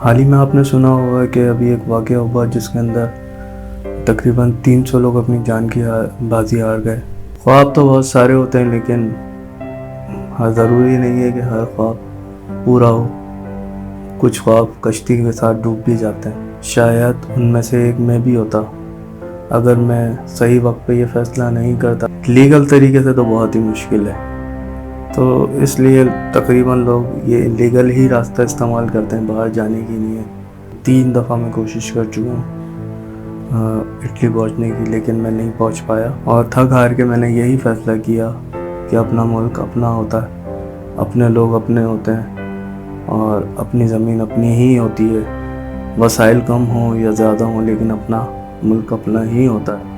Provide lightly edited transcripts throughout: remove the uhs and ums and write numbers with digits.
حال ہی میں آپ نے سنا ہوگا کہ ابھی ایک واقعہ ہوا جس کے اندر تقریباً 300 لوگ اپنی جان کی بازی ہار گئے۔ خواب تو بہت سارے ہوتے ہیں لیکن ضروری نہیں ہے کہ ہر خواب پورا ہو۔ کچھ خواب کشتی کے ساتھ ڈوب بھی جاتے ہیں۔ شاید ان میں سے ایک میں بھی ہوتا اگر میں صحیح وقت پہ یہ فیصلہ نہیں کرتا۔ لیگل طریقے سے تو بہت ہی مشکل ہے، تو اس لیے تقریباً لوگ یہ لیگل ہی راستہ استعمال کرتے ہیں باہر جانے کے لیے۔ 3 دفعہ میں کوشش کر چکا ہوں اٹلی پہنچنے کی، لیکن میں نہیں پہنچ پایا، اور تھک ہار کے میں نے یہی فیصلہ کیا کہ اپنا ملک اپنا ہوتا ہے، اپنے لوگ اپنے ہوتے ہیں، اور اپنی زمین اپنی ہی ہوتی ہے، وسائل کم ہوں یا زیادہ ہوں لیکن اپنا ملک اپنا ہی ہوتا ہے۔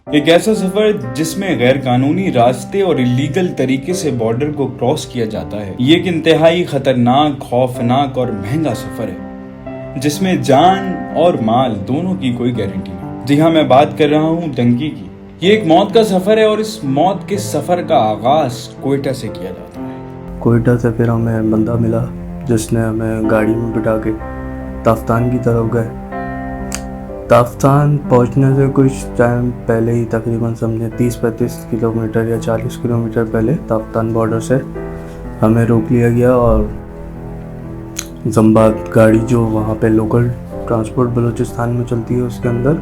ایک ایسا سفر جس میں غیر قانونی راستے اور الیگل طریقے سے بارڈر کو کراس کیا جاتا ہے، یہ ایک انتہائی خطرناک، خوفناک اور مہنگا سفر ہے جس میں جان اور مال دونوں کی کوئی گارنٹی نہیں۔ جی ہاں، میں بات کر رہا ہوں ڈنکی کی۔ یہ ایک موت کا سفر ہے اور اس موت کے سفر کا آغاز کوئٹہ سے کیا جاتا ہے۔ کوئٹہ سے پھر ہمیں بندہ ملا جس نے ہمیں گاڑی میں بٹھا کے تافتان کی طرف گئے۔ تافتان پہنچنے سے کچھ ٹائم پہلے ہی، تقریباً سمجھیں 30-35 کلومیٹر یا 40 کلومیٹر پہلے، تافتان بارڈر سے ہمیں روک لیا گیا، اور زمبات گاڑی جو وہاں پہ لوکل ٹرانسپورٹ بلوچستان میں چلتی ہے، اس کے اندر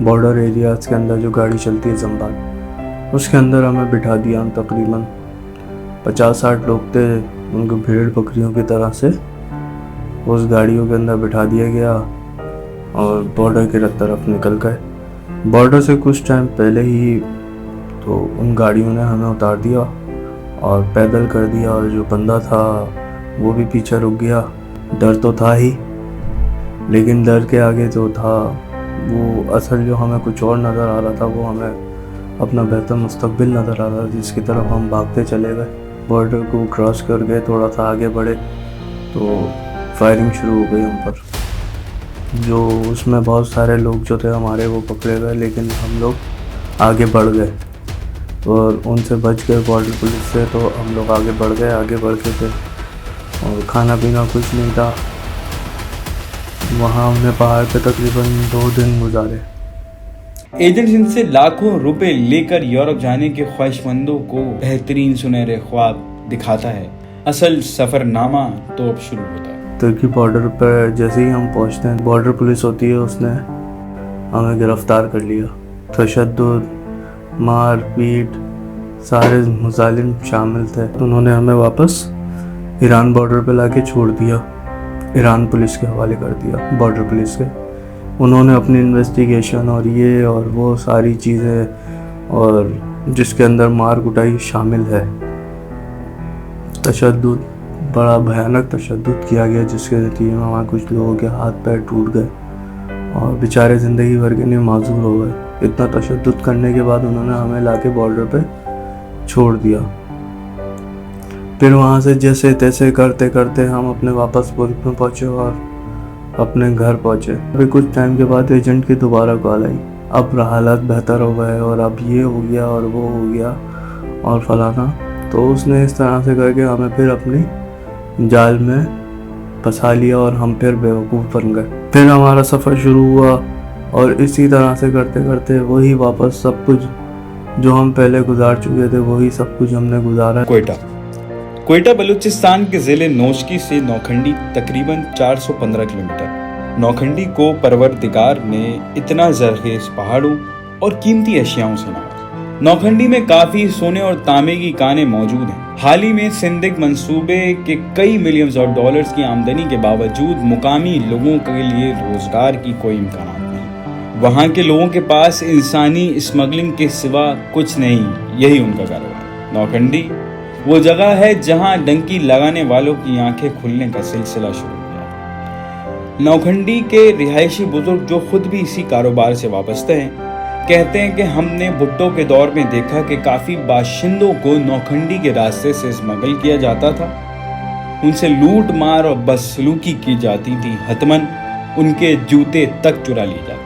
بارڈر ایریاز کے اندر جو گاڑی چلتی ہے زمبات، اس کے اندر ہمیں بٹھا دیا۔ ہم تقریباً 50-60 لوگ تھے، ان کو بھیڑ بکریوں کی طرح سے اس گاڑیوں کے اندر بٹھا دیا گیا اور بارڈر کی طرف نکل گئے۔ بارڈر سے کچھ ٹائم پہلے ہی تو ان گاڑیوں نے ہمیں اتار دیا اور پیدل کر دیا، اور جو بندہ تھا وہ بھی پیچھے رک گیا۔ ڈر تو تھا ہی، لیکن ڈر کے آگے جو تھا وہ اصل جو ہمیں کچھ اور نظر آ رہا تھا، وہ ہمیں اپنا بہتر مستقبل نظر آ رہا تھا، جس کی طرف ہم بھاگتے چلے گئے۔ بارڈر کو کراس کر گئے، تھوڑا سا آگے بڑھے تو فائرنگ شروع ہو گئی ہم پر۔ جو اس میں بہت سارے لوگ جو تھے ہمارے، وہ پکڑے گئے، لیکن ہم لوگ آگے بڑھ گئے اور ان سے بچ گئے بارڈر پولیس سے، تو ہم لوگ آگے بڑھ گئے۔ آگے بڑھ کے پھر اور کھانا پینا کچھ نہیں تھا وہاں، ہم نے پہاڑ پہ تقریباً 2 دن گزارے۔ ایجنٹس ان سے لاکھوں روپے لے کر یورپ جانے کے خواہش مندوں کو بہترین سنہرے خواب دکھاتا ہے۔ اصل سفر نامہ تو اب شروع ہوتا ہے۔ ترکی بارڈر پر جیسے ہی ہم پہنچتے ہیں، بارڈر پولیس ہوتی ہے، اس نے ہمیں گرفتار کر لیا۔ تشدد، مار پیٹ، سارے مظالم شامل تھے۔ انہوں نے ہمیں واپس ایران بارڈر پہ لا کے چھوڑ دیا، ایران پولیس کے حوالے کر دیا، بارڈر پولیس کے۔ انہوں نے اپنی انویسٹیگیشن اور یہ اور وہ ساری چیزیں، اور جس کے اندر مار کٹائی شامل ہے، تشدد، بڑا بھیانک تشدد کیا گیا، جس کے نتیجے میں وہاں کچھ لوگوں کے ہاتھ پیر ٹوٹ گئے اور بیچارے زندگی بھر کے لیے معذور ہو گئے۔ اتنا تشدد کرنے کے بعد انہوں نے ہمیں لا کے بارڈر پہ چھوڑ دیا۔ پھر وہاں سے جیسے تیسے کرتے کرتے ہم اپنے واپس ملک میں پہنچے اور اپنے گھر پہنچے۔ پھر کچھ ٹائم کے بعد ایجنٹ کی دوبارہ کال آئی، اب حالات بہتر ہو گئے اور اب یہ ہو گیا اور وہ ہو گیا اور فلانا۔ تو اس نے اس طرح سے کر کے ہمیں پھر اپنی جال میں پھنسا لیا اور ہم پھر بیوقوف بن گئے۔ پھر ہمارا سفر شروع ہوا اور اسی طرح سے کرتے کرتے وہی واپس سب کچھ جو ہم پہلے گزار چکے تھے، وہی سب کچھ ہم نے گزارا۔ کوئٹہ بلوچستان کے ضلع نوشکی سے نوکھنڈی تقریباً 415 کلومیٹر۔ نوکھنڈی کو پروردگار نے اتنا زرخیز پہاڑوں اور قیمتی اشیاءوں سے نوازا۔ نوکھنڈی میں کافی سونے اور تانبے کی کانیں موجود ہیں۔ حال ہی میں سندھ منصوبے کے کئی ملینز ڈالرز کی آمدنی کے باوجود مقامی لوگوں کے لیے روزگار کی کوئی امکانات نہیں۔ وہاں کے لوگوں کے پاس انسانی اسمگلنگ کے سوا کچھ نہیں، یہی ان کا کاروبار۔ نوکھنڈی وہ جگہ ہے جہاں ڈنکی لگانے والوں کی آنکھیں کھلنے کا سلسلہ شروع ہوا۔ نوکھنڈی کے رہائشی بزرگ جو خود بھی اسی کاروبار سے وابستہ ہیں، کہتے ہیں کہ ہم نے بھٹو کے دور میں دیکھا کہ کافی باشندوں کو نوکھنڈی کے راستے سے اسمگل کیا جاتا تھا، ان سے لوٹ مار اور بدسلوکی کی جاتی تھی، حتماً ان کے جوتے تک چرا لیے جاتے۔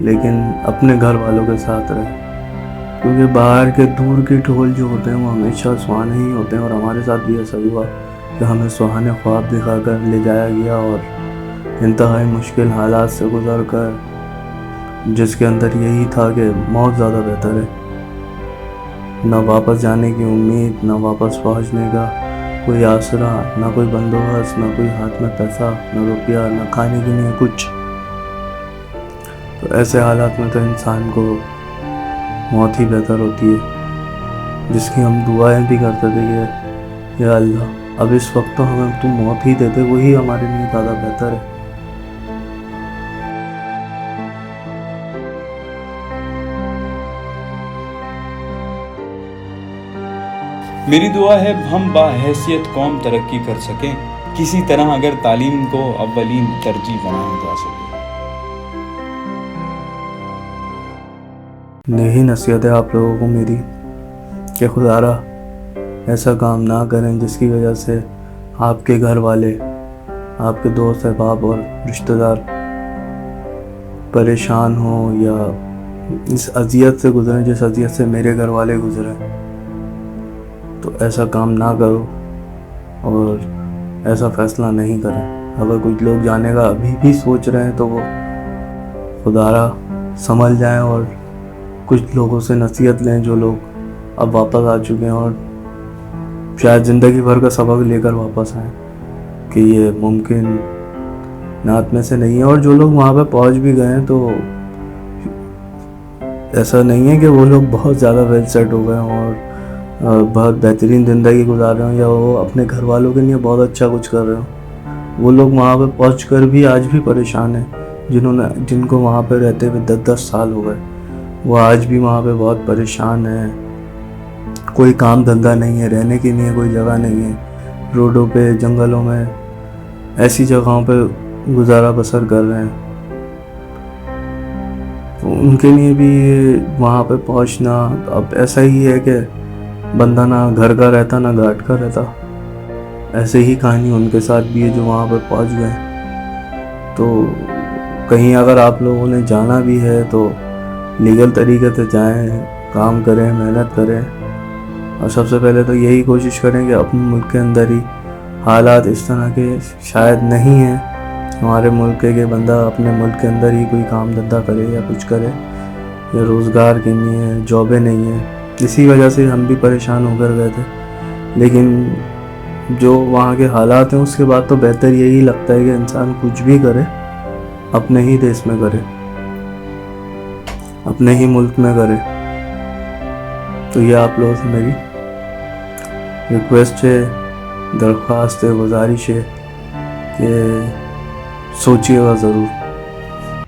لیکن اپنے گھر والوں کے ساتھ رہے، کیونکہ باہر کے دور کے ٹھول جو ہوتے ہیں وہ ہمیشہ سہانے ہی ہوتے ہیں، اور ہمارے ساتھ بھی ایسا ہوا کہ ہمیں سہانے خواب دکھا کر لے جایا گیا اور انتہائی مشکل حالات سے گزر کر، جس کے اندر یہی تھا کہ موت زیادہ بہتر ہے، نہ واپس جانے کی امید، نہ واپس پہنچنے کا کوئی آسرا، نہ کوئی بندوبست، نہ کوئی ہاتھ میں پیسہ، نہ روپیہ، نہ کھانے کے لیے کچھ۔ تو ایسے حالات میں تو انسان کو موت ہی بہتر ہوتی ہے، جس کی ہم دعائیں بھی کرتے تھے کہ یا اللہ اب اس وقت تو ہمیں تو موت ہی دیتے، وہی ہمارے لیے زیادہ بہتر ہے۔ میری دعا ہے ہم باحیثیت قوم ترقی کر سکیں، کسی طرح اگر تعلیم کو اولین ترجیح بنایا جا سکے۔ یہی نصیحت ہے آپ لوگوں کو میری کہ خدا را ایسا کام نہ کریں جس کی وجہ سے آپ کے گھر والے، آپ کے دوست احباب اور رشتہ دار پریشان ہوں یا اس اذیت سے گزریں جس اذیت سے میرے گھر والے گزرے۔ تو ایسا کام نہ کرو اور ایسا فیصلہ نہیں کریں۔ اگر کچھ لوگ جانے کا ابھی بھی سوچ رہے ہیں تو وہ خدا را سنبھل جائیں اور کچھ لوگوں سے نصیحت لیں جو لوگ اب واپس آ چکے ہیں اور شاید زندگی بھر کا سبق لے کر واپس آئیں کہ یہ ممکن نات میں سے نہیں ہے۔ اور جو لوگ وہاں پہ پہنچ بھی گئے ہیں تو ایسا نہیں ہے کہ وہ لوگ بہت زیادہ ویل سیٹ ہو گئے ہوں اور بہت بہترین زندگی گزار رہے ہوں یا وہ اپنے گھر والوں کے لیے بہت اچھا کچھ کر رہے ہوں۔ وہ لوگ وہاں پہ پہنچ کر بھی آج بھی پریشان ہیں، جن کو وہاں پہ رہتے ہوئے 10 سال ہو گئے، وہ آج بھی وہاں پہ بہت پریشان ہیں۔ کوئی کام دھندہ نہیں ہے، رہنے کے لیے کوئی جگہ نہیں ہے، روڈوں پہ، جنگلوں میں، ایسی جگہوں پہ گزارا بسر کر رہے ہیں۔ تو ان کے لیے بھی وہاں پہ پہنچنا اب ایسا ہی ہے کہ بندہ نہ گھر کا رہتا نہ گھاٹ کا رہتا۔ ایسے ہی کہانی ان کے ساتھ بھی ہے جو وہاں پہ پہنچ گئے۔ تو کہیں اگر آپ لوگوں نے جانا بھی ہے تو لیگل طریقے سے جائیں، کام کریں، محنت کریں، اور سب سے پہلے تو یہی کوشش کریں کہ اپنے ملک کے اندر ہی حالات اس طرح کے شاید نہیں ہیں ہمارے ملک کے بندہ اپنے ملک کے اندر ہی کوئی کام دھندہ کرے یا کچھ کرے، یا روزگار کے لیے جابیں نہیں ہیں۔ اسی وجہ سے ہم بھی پریشان ہو کر گئے تھے، لیکن جو وہاں کے حالات ہیں اس کے بعد تو بہتر یہی لگتا ہے کہ انسان کچھ بھی کرے اپنے ہی دیش میں کرے، اپنے ہی ملک میں کرے۔ تو یہ آپ لوگوں سے میری ریکویسٹ ہے، درخواست ہے، گزارش ہے کہ سوچیے گا ضرور۔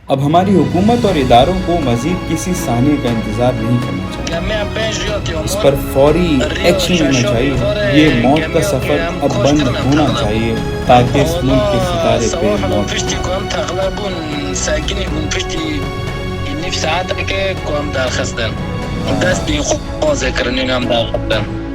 اب ہماری حکومت اور اداروں کو مزید کسی ثانیے کا انتظار نہیں کرنا چاہیے، اس پر فوری ایکشن لینا چاہیے۔ یہ موت کا سفر اب بند ہونا چاہیے تاکہ اس ملک کے ستارے پہ نفس عاتك كوام دار خسدن دست بين خو ذكرني نام دار خسدن